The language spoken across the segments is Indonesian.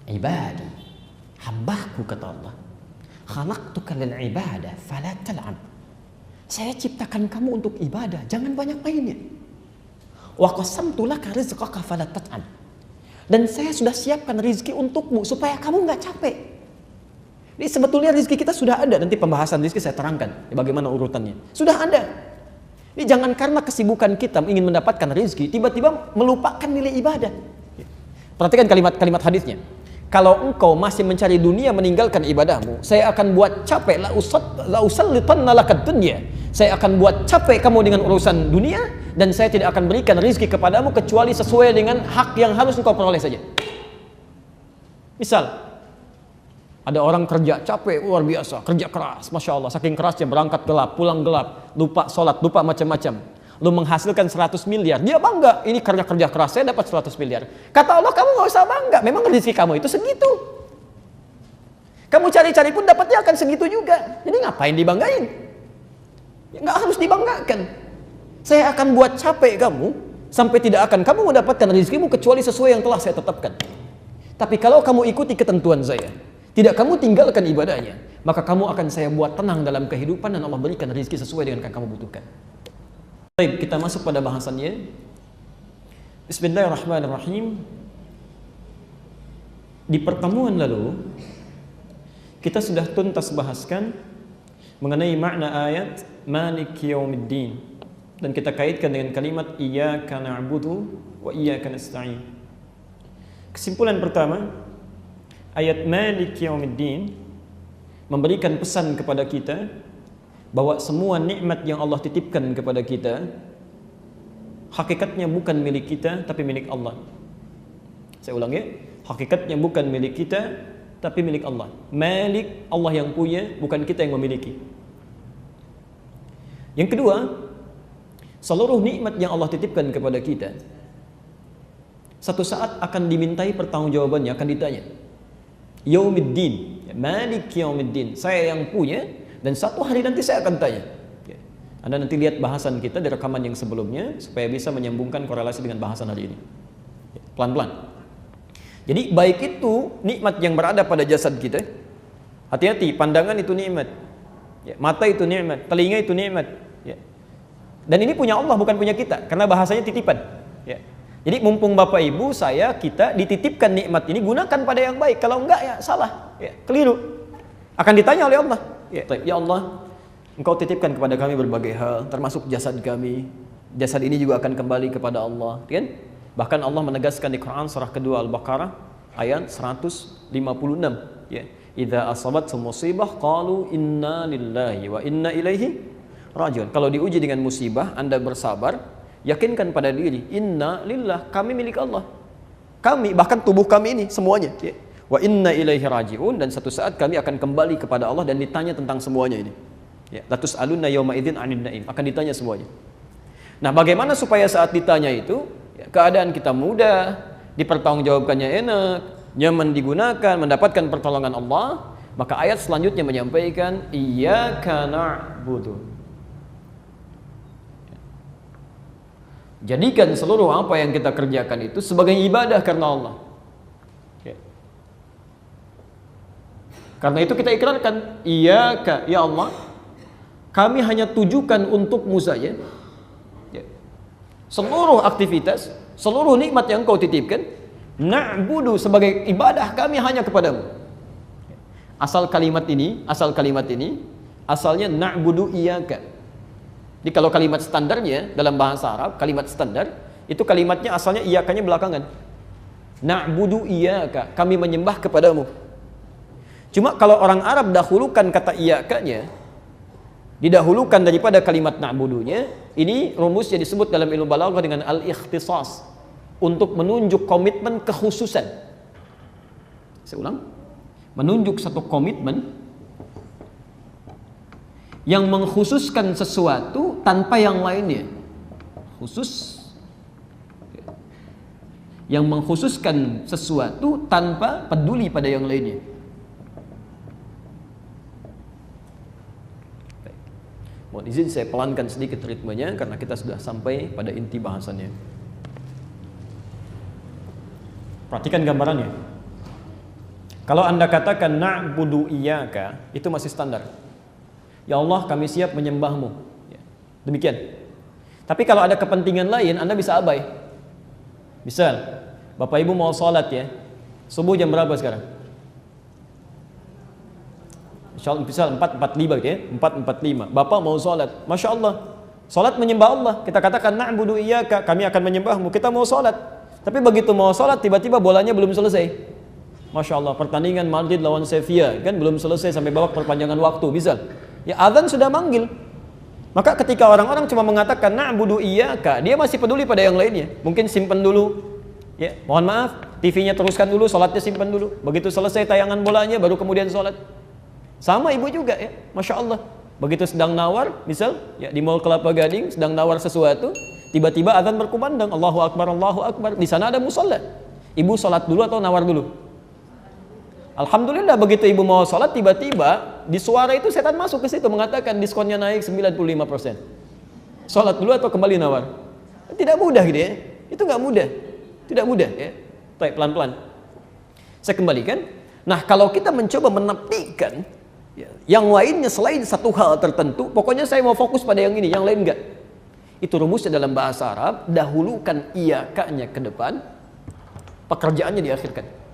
ibadi, hambaku kata Allah, khalaqtuka lil ibadah fala tal'ab. Saya ciptakan kamu untuk ibadah, jangan banyak mainnya. Wa qasamtu laka rizqaka fala tat'ab. Dan saya sudah siapkan rizki untukmu supaya kamu nggak capek. Jadi sebetulnya rizki kita sudah ada. Nanti pembahasan rizki saya terangkan bagaimana urutannya. Sudah ada. Ini jangan karena kesibukan kita ingin mendapatkan rizki tiba-tiba melupakan nilai ibadah. Perhatikan kalimat-kalimat hadisnya. Kalau engkau masih mencari dunia meninggalkan ibadahmu, saya akan buat capek la usallitanna lakad dunya. Saya akan buat capek kamu dengan urusan dunia dan saya tidak akan berikan rizki kepadamu kecuali sesuai dengan hak yang harus engkau peroleh saja. Misal ada orang kerja capek luar biasa, kerja keras, masya Allah, saking kerasnya berangkat gelap, pulang gelap, lupa sholat, lupa macam-macam. Lu menghasilkan 100 miliar, dia bangga, ini kerja keras, saya dapat 100 miliar. Kata Allah, kamu gak usah bangga, memang rezeki kamu itu segitu. Kamu cari-cari pun dapatnya akan segitu juga. Jadi ngapain dibanggain? Ya, gak harus dibanggakan. Saya akan buat capek kamu, sampai tidak akan kamu mendapatkan rezekimu kecuali sesuai yang telah saya tetapkan. Tapi kalau kamu ikuti ketentuan saya, tidak kamu tinggalkan ibadahnya, maka kamu akan saya buat tenang dalam kehidupan dan Allah berikan rezeki sesuai dengan yang kamu butuhkan. Baik, kita masuk pada bahasannya. Bismillahirrahmanirrahim. Di pertemuan lalu kita sudah tuntas bahaskan mengenai makna ayat Maliki Yaumiddin dan kita kaitkan dengan kalimat Iyyaka na'budu wa iyyaka nasta'in. Kesimpulan pertama, ayat Maliki Yaumiddin memberikan pesan kepada kita bahwa semua nikmat yang Allah titipkan kepada kita hakikatnya bukan milik kita tapi milik Allah. Saya ulang ya, hakikatnya bukan milik kita tapi milik Allah. Malik, Allah yang punya, bukan kita yang memiliki. Yang kedua, seluruh nikmat yang Allah titipkan kepada kita satu saat akan dimintai pertanggungjawabannya, akan ditanya. Yaumiddin, Malik Yaumiddin, saya yang punya. Dan satu hari nanti saya akan tanya. Anda nanti lihat bahasan kita di rekaman yang sebelumnya supaya bisa menyambungkan korelasi dengan bahasan hari ini. Pelan-pelan. Jadi baik itu nikmat yang berada pada jasad kita. Hati-hati, pandangan itu nikmat. Mata itu nikmat, telinga itu nikmat. Dan ini punya Allah, bukan punya kita, karena bahasanya titipan. Jadi mumpung Bapak Ibu, saya, kita dititipkan nikmat ini, gunakan pada yang baik. Kalau enggak ya salah, keliru. Akan ditanya oleh Allah. Ya Allah, Engkau titipkan kepada kami berbagai hal, termasuk jasad kami. Jasad ini juga akan kembali kepada Allah, kan? Bahkan Allah menegaskan di Quran surah kedua Al-Baqarah ayat 156, ya. Idza asabatkum musibah qalu inna lillahi wa inna ilaihi rajiun. Kalau diuji dengan musibah, Anda bersabar, yakinkan pada diri, inna lillah, kami milik Allah. Kami, bahkan tubuh kami ini semuanya, ya. Wa inna ilaihi raji'un, dan satu saat kami akan kembali kepada Allah dan ditanya tentang semuanya ini. Ya, latus alunna yauma idzin 'anil na'im, akan ditanya semuanya. Nah, bagaimana supaya saat ditanya itu keadaan kita mudah, dipertanggungjawabkannya enak, nyaman digunakan, mendapatkan pertolongan Allah? Maka ayat selanjutnya menyampaikan iyyaka na'budu. Jadikan seluruh apa yang kita kerjakan itu sebagai ibadah karena Allah. Karena itu kita ikrarkan, Iyyaka, ya Allah, kami hanya tujukan untukmu saja. Seluruh aktivitas, seluruh nikmat yang Engkau titipkan, na'budu, sebagai ibadah kami hanya kepadamu. Asal kalimat ini, asalnya na'budu iyyaka. Jadi kalau kalimat standarnya dalam bahasa Arab, kalimat standar, itu kalimatnya asalnya iyyakanya belakangan. Na'budu iyyaka, kami menyembah kepadamu. Cuma kalau orang Arab dahulukan kata iyyakanya, didahulukan daripada kalimat na'budunya, ini rumusnya disebut dalam ilmu balaghah dengan al-ikhtisas, untuk menunjuk komitmen kekhususan. Saya ulang, menunjuk satu komitmen yang mengkhususkan sesuatu tanpa yang lainnya. Khusus, yang mengkhususkan sesuatu tanpa peduli pada yang lainnya. Mohon izin saya pelankan sedikit ritmenya karena kita sudah sampai pada inti bahasannya. Perhatikan gambarannya. Kalau Anda katakan na'budu iyyaka, itu masih standar. Ya Allah, kami siap menyembahmu. Ya, demikian. Tapi kalau ada kepentingan lain, Anda bisa abai. Misal, Bapak Ibu mau sholat ya, subuh jam berapa sekarang? Misal 4.45 gitu ya, 4.45. Bapak mau sholat, Masya Allah, sholat menyembah Allah. Kita katakan na'budu iyyaka, kami akan menyembahmu. Kita mau sholat, tapi begitu mau sholat tiba-tiba bolanya belum selesai. Masya Allah, pertandingan Madrid lawan Sevilla kan belum selesai sampai babak perpanjangan waktu, misal. Ya azan sudah manggil. Maka ketika orang-orang cuma mengatakan na'budu iyyaka, dia masih peduli pada yang lainnya. Mungkin simpan dulu. Ya, mohon maaf, TV-nya teruskan dulu, sholatnya simpan dulu. Begitu selesai tayangan bolanya baru kemudian sholat. Sama ibu juga ya, Masya Allah. Begitu sedang nawar, misal ya di Mall Kelapa Gading sedang nawar sesuatu, tiba-tiba azan berkumandang, Allahu Akbar, Allahu Akbar. Di sana ada musola. Ibu sholat dulu atau nawar dulu? Alhamdulillah, begitu ibu mau sholat, tiba-tiba di suara itu setan masuk ke situ mengatakan diskonnya naik 95%. Sholat dulu atau kembali nawar? Tidak mudah gitu ya. Itu nggak mudah. Tidak mudah ya. Baik, pelan-pelan. Saya kembalikan. Nah, kalau kita mencoba menafikan ya, yang lainnya selain satu hal tertentu, pokoknya saya mau fokus pada yang ini, yang lain enggak. Itu rumusnya dalam bahasa Arab, dahulukan iyakanya ke depan, pekerjaannya diakhirkan.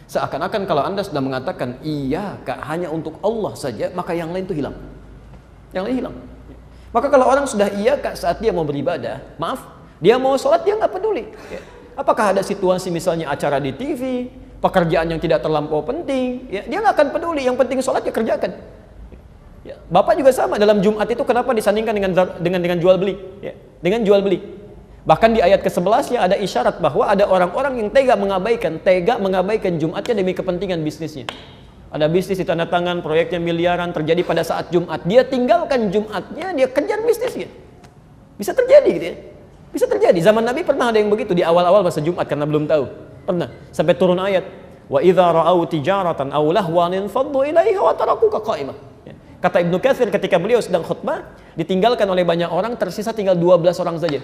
Seakan-akan kalau Anda sudah mengatakan iyaka hanya untuk Allah saja, maka yang lain itu hilang. Yang lain hilang. Maka kalau orang sudah iyaka saat dia mau beribadah, maaf, dia mau sholat dia nggak peduli. Ya. Apakah ada situasi misalnya acara di TV, pekerjaan yang tidak terlampau penting, ya, dia nggak akan peduli. Yang penting sholat ya kerjakan. Ya. Bapak juga sama dalam Jumat itu kenapa disandingkan dengan jual beli? Ya. Dengan jual beli. Bahkan di ayat ke-11 ada isyarat bahwa ada orang-orang yang tega mengabaikan Jumatnya demi kepentingan bisnisnya. Ada bisnis di tanda tangan, proyeknya miliaran terjadi pada saat Jumat. Dia tinggalkan Jumatnya, dia kejar bisnisnya. Bisa terjadi gitu ya. Bisa terjadi. Zaman Nabi pernah ada yang begitu di awal-awal masa Jumat karena belum tahu. Pernah. Sampai turun ayat, wa idza ra'au tijaratan aw lahwan faddu ilaiha wa tarakuka qa'imah. Kata Ibnu Katsir ketika beliau sedang khutbah, ditinggalkan oleh banyak orang, tersisa tinggal 12 orang saja.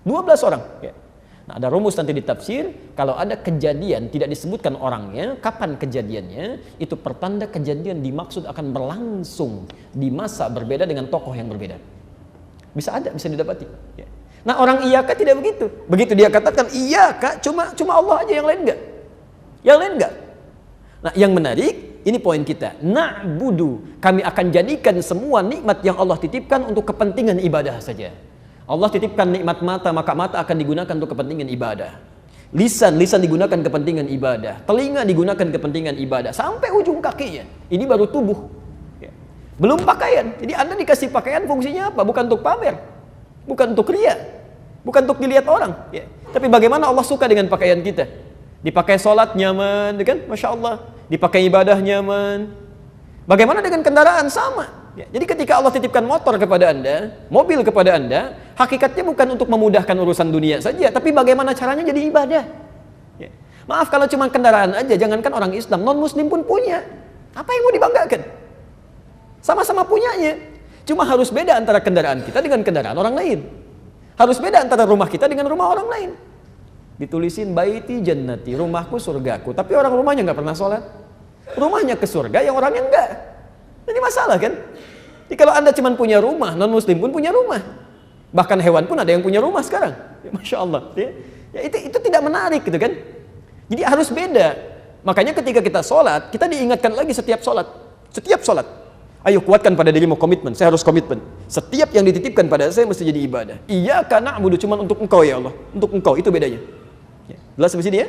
12 orang ya. Nah, ada rumus nanti ditafsir, kalau ada kejadian tidak disebutkan orangnya, kapan kejadiannya, itu pertanda kejadian dimaksud akan berlangsung di masa berbeda dengan tokoh yang berbeda. Bisa ada, bisa didapati ya. Nah, orang iyaka tidak begitu. Begitu dia katakan iyaka, cuma Allah aja, yang lain enggak. Yang lain enggak. Nah, yang menarik, ini poin kita. Na'budu, kami akan jadikan semua nikmat yang Allah titipkan untuk kepentingan ibadah saja. Allah titipkan nikmat mata, maka mata akan digunakan untuk kepentingan ibadah. Lisan digunakan kepentingan ibadah. Telinga digunakan kepentingan ibadah. Sampai ujung kakinya. Ini baru tubuh. Ya. Belum pakaian. Jadi Anda dikasih pakaian fungsinya apa? Bukan untuk pamer. Bukan untuk ria. Bukan untuk dilihat orang. Ya. Tapi bagaimana Allah suka dengan pakaian kita? Dipakai sholat nyaman, kan? Masya Allah. Dipakai ibadah nyaman. Bagaimana dengan kendaraan? Sama. Ya, jadi ketika Allah titipkan motor kepada Anda, mobil kepada Anda, hakikatnya bukan untuk memudahkan urusan dunia saja, tapi bagaimana caranya jadi ibadah. Ya. Maaf kalau cuma kendaraan aja, jangankan orang Islam, non-Muslim pun punya. Apa yang mau dibanggakan? Sama-sama punyanya. Cuma harus beda antara kendaraan kita dengan kendaraan orang lain. Harus beda antara rumah kita dengan rumah orang lain. Ditulisin baiti jannati, rumahku surgaku, tapi orang rumahnya nggak pernah sholat. Rumahnya ke surga, yang orangnya enggak. Ini masalah kan? Jadi kalau Anda cuma punya rumah, non-Muslim pun punya rumah. Bahkan hewan pun ada yang punya rumah sekarang. Ya, Masya Allah. Ya, itu tidak menarik gitu kan? Jadi harus beda. Makanya ketika kita sholat, kita diingatkan lagi setiap sholat. Setiap sholat. Ayo kuatkan pada dirimu komitmen. Saya harus komitmen. Setiap yang dititipkan pada saya mesti jadi ibadah. Iyyaka na'budu, cuma untuk Engkau ya Allah. Untuk Engkau, itu bedanya. Ya. Jelas sampai sini ya?